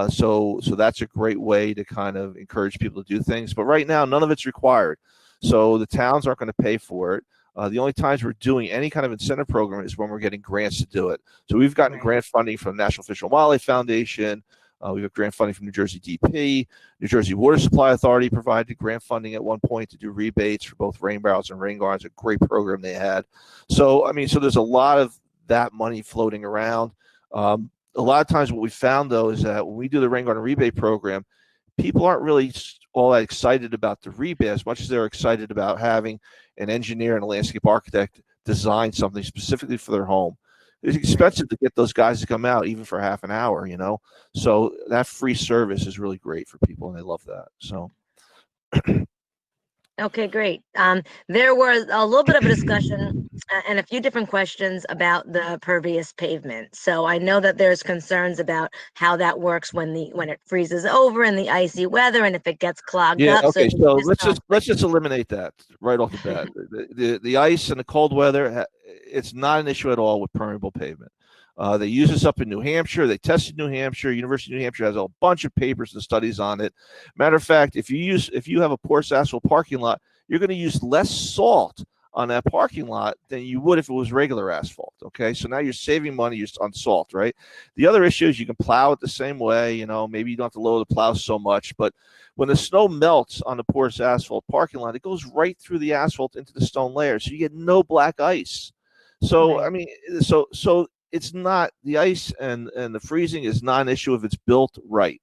So that's a great way to kind of encourage people to do things. But right now, none of it's required. So the towns aren't going to pay for it. The only times we're doing any kind of incentive program is when we're getting grants to do it. So we've gotten grant funding from the National Fish and Wildlife Foundation. We have grant funding from New Jersey DP. New Jersey Water Supply Authority provided grant funding at one point to do rebates for both rain barrels and rain gardens. A great program they had. So, so there's a lot of that money floating around. A lot of times what we found, though, is that when we do the rain garden rebate program, people aren't really all that excited about the rebate as much as they're excited about having an engineer and a landscape architect design something specifically for their home. It's expensive to get those guys to come out even for half an hour, So that free service is really great for people, and they love that. So. Okay, great. There was a little bit of a discussion and a few different questions about the pervious pavement. So I know that there's concerns about how that works when it freezes over in the icy weather and if it gets clogged up. Okay. So let's just eliminate that right off the bat. the ice and the cold weather, it's not an issue at all with permeable pavement. They use this up in New Hampshire. They tested New Hampshire. University of New Hampshire has a bunch of papers and studies on it. Matter of fact, if you have a porous asphalt parking lot, you're going to use less salt on that parking lot than you would if it was regular asphalt. Okay, so now you're saving money on salt, right? The other issue is you can plow it the same way. You know, maybe you don't have to lower the plow so much, but when the snow melts on the porous asphalt parking lot, it goes right through the asphalt into the stone layer, so you get no black ice. So Right. I mean, so it's not, the ice and the freezing is not an issue if it's built right,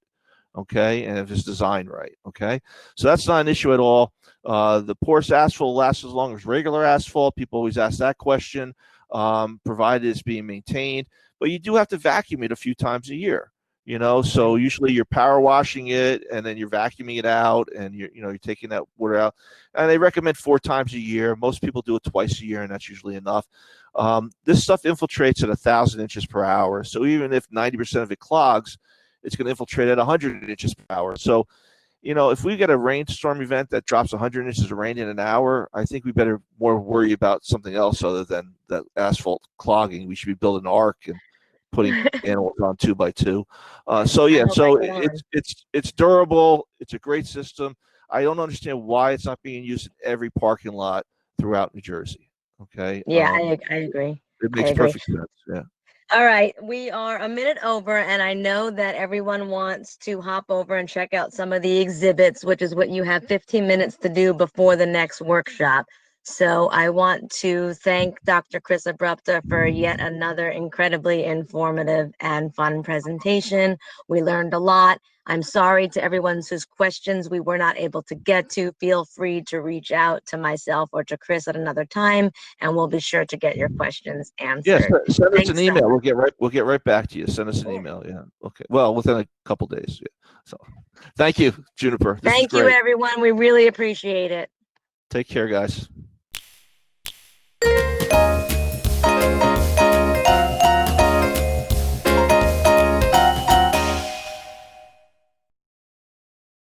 okay, and if it's designed right, okay. So that's not an issue at all. The porous asphalt lasts as long as regular asphalt. People always ask that question, provided it's being maintained. But you do have to vacuum it a few times a year. You know, so Right. usually you're power washing it and then you're vacuuming it out, and you're taking that water out. And they recommend 4 times a year. Most people do it twice a year, and that's usually enough. This stuff infiltrates at 1,000 inches per hour. So even if 90% of it clogs, it's going to infiltrate at 100 inches per hour. So, if we get a rainstorm event that drops 100 inches of rain in an hour, I think we better more worry about something else other than that asphalt clogging. We should be building an ark and putting animals on 2x2. So I yeah, hope I so get on. it's durable. It's a great system. I don't understand why it's not being used in every parking lot throughout New Jersey. Okay, Yeah, I agree. it I makes agree. perfect sense. Yeah. All right, we are a minute over, and I know that everyone wants to hop over and check out some of the exhibits, which is what you have 15 minutes to do before the next workshop. So I want to thank Dr. Chris Obropta for yet another incredibly informative and fun presentation. We learned a lot. I'm sorry to everyone whose questions we were not able to get to. Feel free to reach out to myself or to Chris at another time, and we'll be sure to get your questions Yes, answered. send us an Thanks so email. much. We'll get right back to you. Send us an Yeah. email. Yeah. Okay. Well, within a couple days. Yeah. So, thank you, Juniper. This was Thank you, great. everyone. We really appreciate it. Take care, guys.